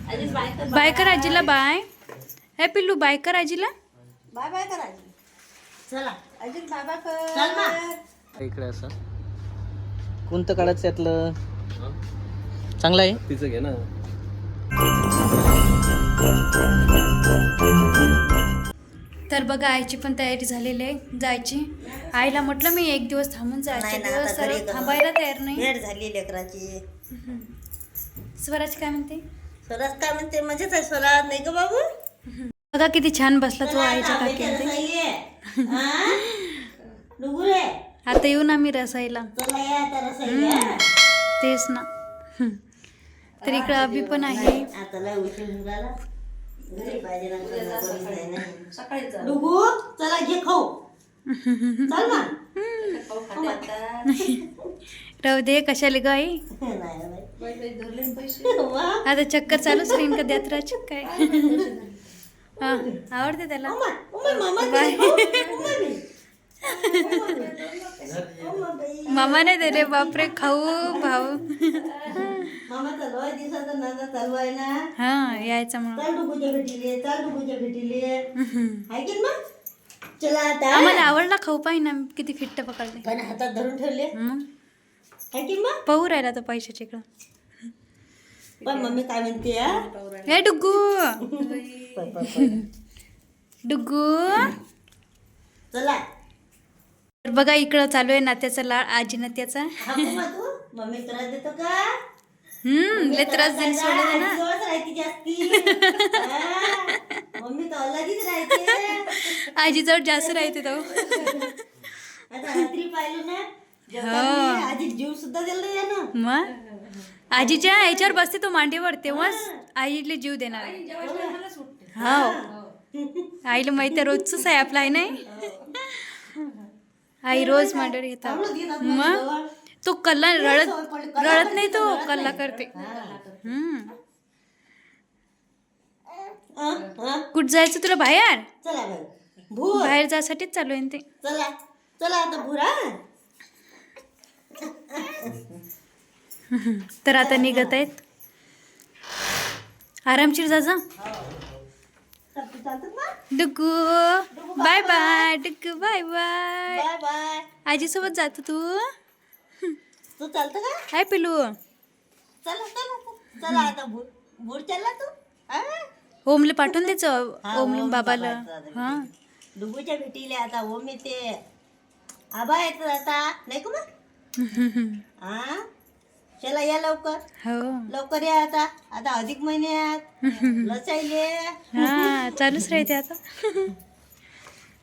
Bye कर आजीला bye. हे पिल्लू बाय कर आजीला. बाय बाय कर आजी. चला आजी बाय बाय कर. चल ना. इकडे असं कोणतं काढायचं यातलं चांगलं आहे तिचं घे ना. तर बघा आईची पण तयारी झालेली आहे जायची. आईला म्हटलं मी एक दिवस थांबून जायचे नाही ना, दिवस आता घरी तर थांबायला तयार नाही. भेट झाली लेकराची. स्वराज काय म्हणते. स्वराज काय म्हणते मजेच आहे स्वराज नाही का बाबू. बघा किती छान बसला तो आईच्या काकीमध्ये. आता येऊ ना मी रसायला. चला या आता रसायला. तेच ना. तर इकडं अभि पण आहे. आता लय उशीर झाला. घरी पाहिजे ना सकाळी डुगू चला घे खाऊ. चल ना. राहू दे कशाला ग आई. आता चक्कर चालूच राहीन का द्यात्राच काय. हा आवडते त्याला. मामा नाही दिले बापरे खाऊ भाऊ. मामा चालू आहे दिवसाचा नादा चालू आहे ना. हा यायचा म्हणून. चाल डुगूच्या भेटीले चाल डुगूच्या भेटीले. आहे की मग. चला आता. आम्हाला आवडला खाऊ पाहिजे ना किती फिट्ट पकडले. पण हातात धरून ठेवले. मग आहे की मग. पाहू राहिला तो पैशाच्या इकडं. पण मम्मी काय म्हणते हे डुग्गू डुग्गू. चला. तर बघा इकडं चालू आहे नात्याचा लाड आजी नात्याचा. हाकू मग तू मम्मी त्रास देतो का. लय त्रास देईल सोडलं ना. राहते जास्ती. मम्मी तर अलगीच राहते. आजीजवळ जास्त राहते तो. आता रात्री पाहिलं ना जेवताना आजी जीव सुद्धा दिला या ना. मग आजीच्या ह्याच्यावर बसते तो मांडीवर तेव्हाच आईला जीव देणार. हो आईला माहिती आहे रोजच आहे आपला आहे नाही. आई रोज मांडीवर घेतात. मग तो कल्ला रडत नाही तो कल्ला करते. कुठं जायचं तुला बाहेर. चला बाई भूर. बाहेर जायसाठीच चालू आहे ते. चला चला आता भुरा. तर आता निघत आहेत. आरामशीर जा जा. Duggu bye bye. Duggu bye bye. Bye bye. आजीसोबत जातो तू. तू चालतं का. हाय पिलू. चला चला चला आता भूर भूर चालला तू. ओमले पाठवून द्यायचं. ओम बाबाला. हा डुगूच्या भेटीले आता ओम येते. आबा येत आता नाही का मग. हा चला या लवकर. हो लवकर या आता. आता अधिक महिन्यात लचायले. हा चालूच राहते आता.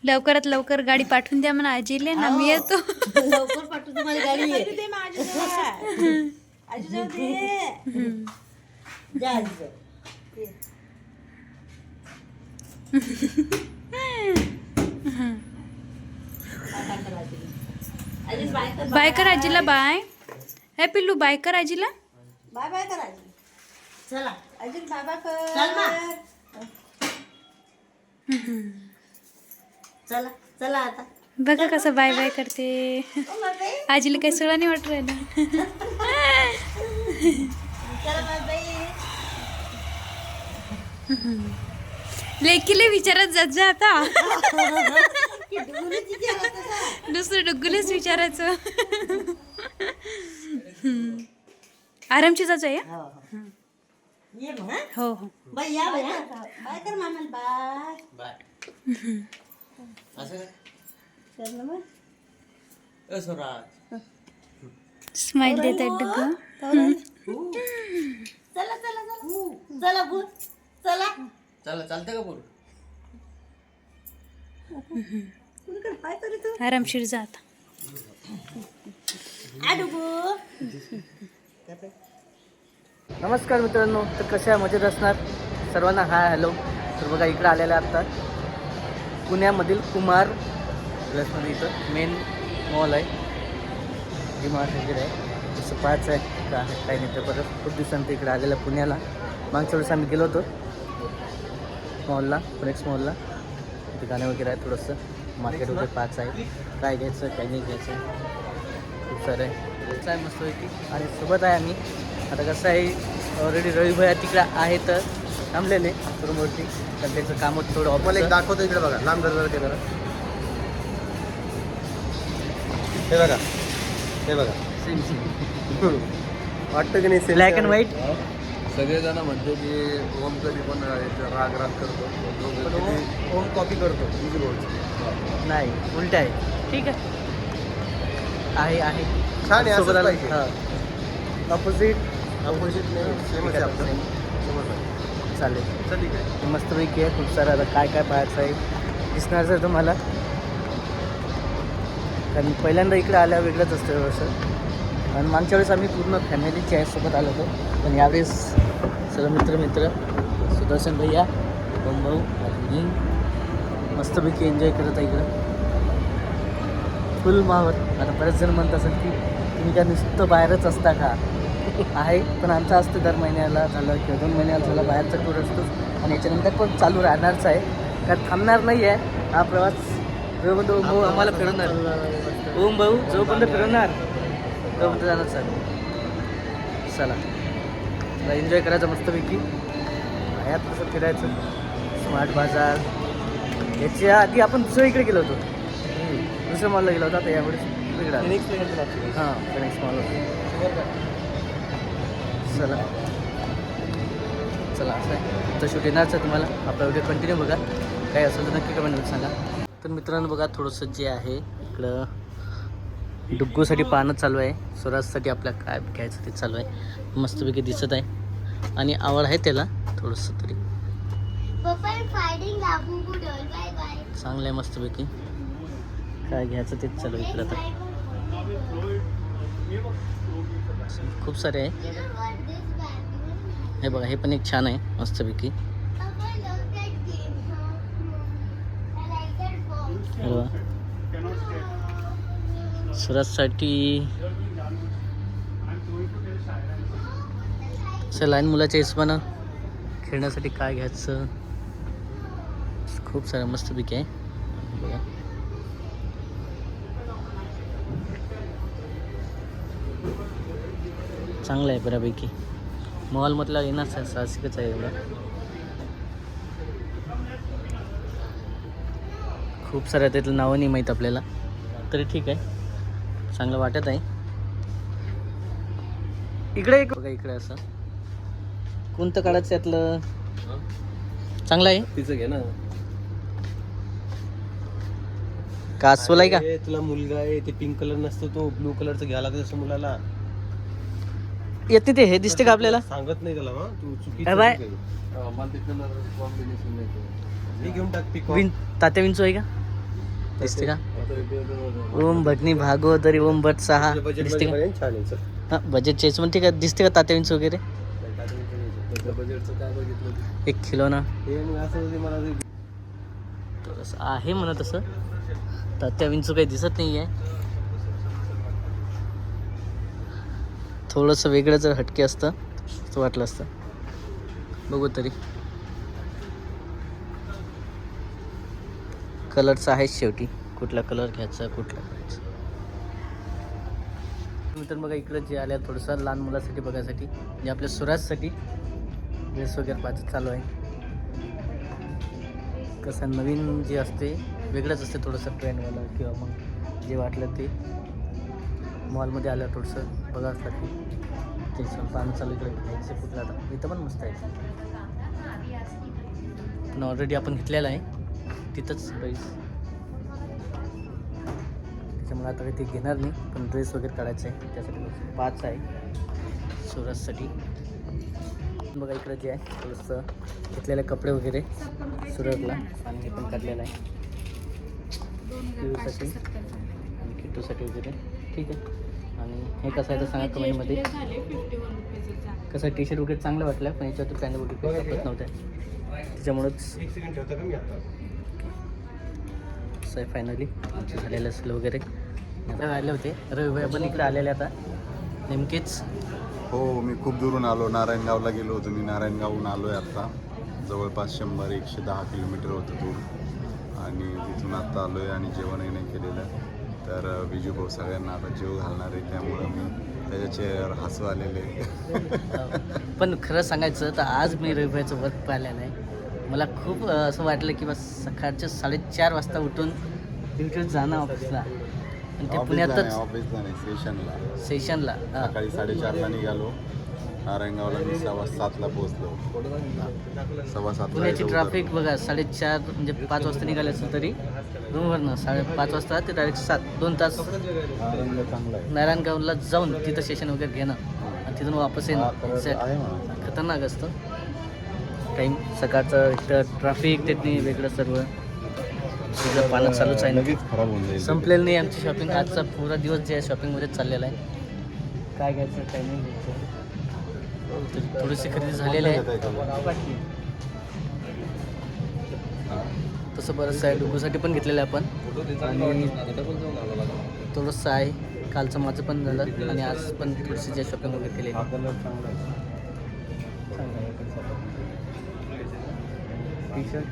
लवकरात लवकर गाडी पाठवून द्या म्हणा आजीले ना मी येतो. लवकर पाठवू तुम्हाला गाडी. आजी जाऊ दे. जा आजी जाऊ. बाय कर आजीला बाय. हे पिल्लू बाय कर आजीला. बाय बाय कर आजी. चला आजी बाय बाय कर. चल ना. चला चला आता. बघा कसं बाय बाय करते. आजीला काही सोळा नाही वाटत राहिला. चला बाय बाय. लेकीले विचारत जात जा आता. दुसरं डुग्गूलेच विचारायचं. आरामची जायचं आहे. ये मग. हो हो बाय या बाय. बाय कर मामाला बाय. बाय असं कर ना मग. स्वराज स्माइल देत आहेत डुग्गू. चला चला चला चला भूर चला. चला चालतं का बोल. काय करू तू. आरामशीर जा आता. डुगू. नमस्कार मित्रांनो. तर कशा मजेत असणार सर्वांना. Hi hello. तर बघा इकडं आलेलं आहे आत्ता पुण्यामधील कुमार प्लसमध्ये. इथं मेन मॉल आहे. डीमार्ट वगैरे आहे. जसं पाहायचं आहे का काही नाही. तर परत खूप दिवसांत इकडे आलेलं पुण्याला. मागच्या वेळेस आम्ही गेलो होतो मॉलला फ्लेक्स मॉलला. तिथे गाणे वगैरे आहे. थोडंसं मार्केट वगैरे पाहायचं आहे. काय घ्यायचं काय नाही घ्यायचं खूप सारं आहे. आहे मस्त होती. आणि सोबत आहे आम्ही. आता कसं आहे ऑलरेडी रवी भैया तिकडे आहेत थांबलेले रूमवरती. तर त्याचं काम होतं थोडं मला एक ऑफिस. दाखवतो इकडे बघा, लांब जरा कॅमेरा. हे बघा, हे बघा. वाटतं की नाही ब्लॅक अँड व्हाईट. सगळेजण म्हणते की ओम कधी पण राग करतो, ओम कॉपी करतो. नाही उलट आहे. ठीक आहे आहे छान आहे, असंच सोबत आलं. पाहिजे. हां अपोजिट अपोजिट नाही, सेमच आहे आपलं. समजलं? चालेल. चल ठीक आहे. मस्तपैकी आहे. खूप सारं आता काय काय पाहायचं आहे दिसणार सर तुम्हाला. कारण पहिल्यांदा इकडे आल्या वेगळंच असतं असं. आणि मागच्या वेळेस आम्ही पूर्ण फॅमिलीच्या सोबत आलो होतो. पण यावेळेस सर्व मित्र सुदर्शन भैया भाऊ आणि मस्तपैकी एन्जॉय करत आहे इकडं फुल माहोल. आता बरेच जण म्हणत असेल की तुम्ही काय नुसतं बाहेरच असता का. आहे पण आमचं असतं दर महिन्याला झालं किंवा 2 महिन्याला झालं बाहेरचा टूर असतो. आणि याच्यानंतर पण चालू राहणारच आहे. कारण थांबणार नाही आहे हा प्रवास. जोपर्यंत ओम भाऊ आम्हाला फिरवणार, ओम भाऊ जोपर्यंत फिरवणार तोपर्यंत जाणार. चला एन्जॉय करायचं मस्तपैकी. यात कसं फिरायचं स्मार्ट बाजार. याच्या आधी आपण दुसऱ्या इकडे गेलो होतो, दुसऱ्या मॉलला गेलो होतो. आता यावेळेस वेगळा हां फिनिक्स मॉल होतो. चला असं आहे. तर शूट येणारच आहे तुम्हाला. आपला व्हिडिओ कंटिन्यू बघा. काय असेल तर नक्की कमेंटमध्ये सांगा. तर मित्रांनो बघा थोडंसं जे आहे इकडं डुग्गूसाठी पाहणं चालू आहे. स्वराजसाठी आपल्या काय घ्यायचं ते चालू आहे. मस्तपैकी दिसत आहे आणि आवड आहे त्याला थोडंसं तरी. चांगलं आहे मस्तपैकी. काय घ्यायचं तेच चालू आहे इकडं. आता खूप सारे आहे. हे बघा हे पण एक छान आहे मस्तपैकी. सुरतसाठी असं लहान मुलाच्या हिशोबानं खेळण्यासाठी काय घ्यायचं खूप सारं मस्तपैकी आहे. बघा चांगलं आहे बऱ्यापैकी. मॉलमधला येणार साहसिकच आहे एवढं. खूप साऱ्या त्यातलं नावं नाही माहीत आपल्याला तरी ठीक आहे. चांगलं वाटत आहे. इकडे एक बघा इकडे असं कोणतं काढायचं त्यातलं चांगलं आहे. तिचं घे ना. कासवल आहे का. तुला मुलगा आहे ते पिंक कलर नसतो तो ब्लू कलरचं घ्यायला लागतं असं मुलाला. येते ते हे दिसते का आपल्याला. सांगत नाही त्याला. तू अरे बाय. हे घेऊन टाक. तात्या विंचू आहे का दिसते का. ओम भटनी भागवतरी ओम भट 6 दिसते का. छान आहे. हां बजेटचे पण ठीक आहे. दिसते का तात्या विंचू वगैरे. बजेटचं काय बघितलं 1 किलो ना हे मग असं मला थोडंसं आहे म्हणा तसं. तात्या विंचू काही दिसत नाही आहे. थोडंसं वेगळं जर हटके असतं असं वाटलं असतं. बघू तरी कलरचं आहे शेवटी. कुठला कलर घ्यायचा कुठला घ्यायचा. तर बघा इकडं जे आल्या थोडंसं लहान मुलासाठी बघायसाठी म्हणजे आपल्या सुराजसाठी ड्रेस वगैरे पाहायचं चालू आहे. कसं नवीन जे असते वेगळंच असते थोडंसं ट्रेंडवालं किंवा मग जे वाटलं ते मॉलमध्ये आलं थोडंसं बघायसाठी ते पाहणं चालू. इकडे घ्यायचं कुठलं आता इथं पण मस्त आहे. पण ऑलरेडी आपण घेतलेलं आहे तिथंच प्राईस. त्याच्यामुळे आता काही ते घेणार नाही. पण ड्रेस वगैरे काढायचं आहे त्यासाठी 5 आहे सुरतसाठी. बघा इकडं जे आहे थोडंसं घेतलेले कपडे वगैरे सुरतला आणि हे पण काढलेलं आहे पिऊसाठी आणि किट्टूसाठी वगैरे. ठीक आहे. आणि हे कसं आहे तर सांगा कमेंटमध्ये. कसं टी शर्ट वगैरे चांगलं वाटलं पण याच्यावर पॅन्ट वगैरे वापरत नव्हत्या त्याच्यामुळेच असं आहे. फायनली झालेलं असलं वगैरे आता आले होते. रविवार पण इकडे आलेले आता नेमकेच. हो मी खूप दुरून आलो. नारायणगावला गेलो होतो मी. नारायणगावहून आलो आहे आत्ता. जवळपास 100-110 किलोमीटर होतं दूर आणि तिथून आत्ता आलो आहे आणि जेवणही नाही केलेलं. तर विजू भाऊ सगळ्यांना आता जेव घालणार आहे त्यामुळं मी त्याच्या चेहऱ्यावर हसू आलेले. पण खरं सांगायचं तर आज मी रविवारचं वर्क पाहिलं नाही. मला खूप असं वाटलं की बस सकाळच्या 4:30 वाजता उठून ड्युटीवर जाणं ऑफिसला. आणि ते पुण्यातच ऑफिसला नाही, सेशनला. सकाळी 4:30ला निघालो. नारायणगावला मी 7:15ला पोहोचलो. 7:15 पुण्याची ट्रॅफिक बघा. 4:30 म्हणजे 5 वाजता निघाले असेल तरी रूमवरनं 5:30 वाजता ते डायरेक्ट 2 तास नारायणगाव चांगला आहे. नारायणगावला जाऊन तिथं स्टेशन वगैरे घेणं आणि तिथून वापस येणं आहे म्हणा. खतरनाक असतं. टाईम सकाळचं इथं ट्रॅफिक त्यांनी वेगळं सर्व सगळं पानं चालूच आहे. लगेच खराब होऊन जाईल. संपलेलं नाही आमची शॉपिंग. आजचा पुरा दिवस जे आहे शॉपिंगमध्येच चाललेला आहे. काय घ्यायचं काय नाही घ्यायचं थोडीशी खरेदी झालेली आहे. तसं बरंचसं आहे. डुगूसाठी पण घेतलेलं आहे आपण. आणि थोडंसं आहे. कालचं माझं पण झालं आणि आज पण थोडीशी जे शॉपिंग वगैरे केलेली हा कलर चांगला आहे. T shirt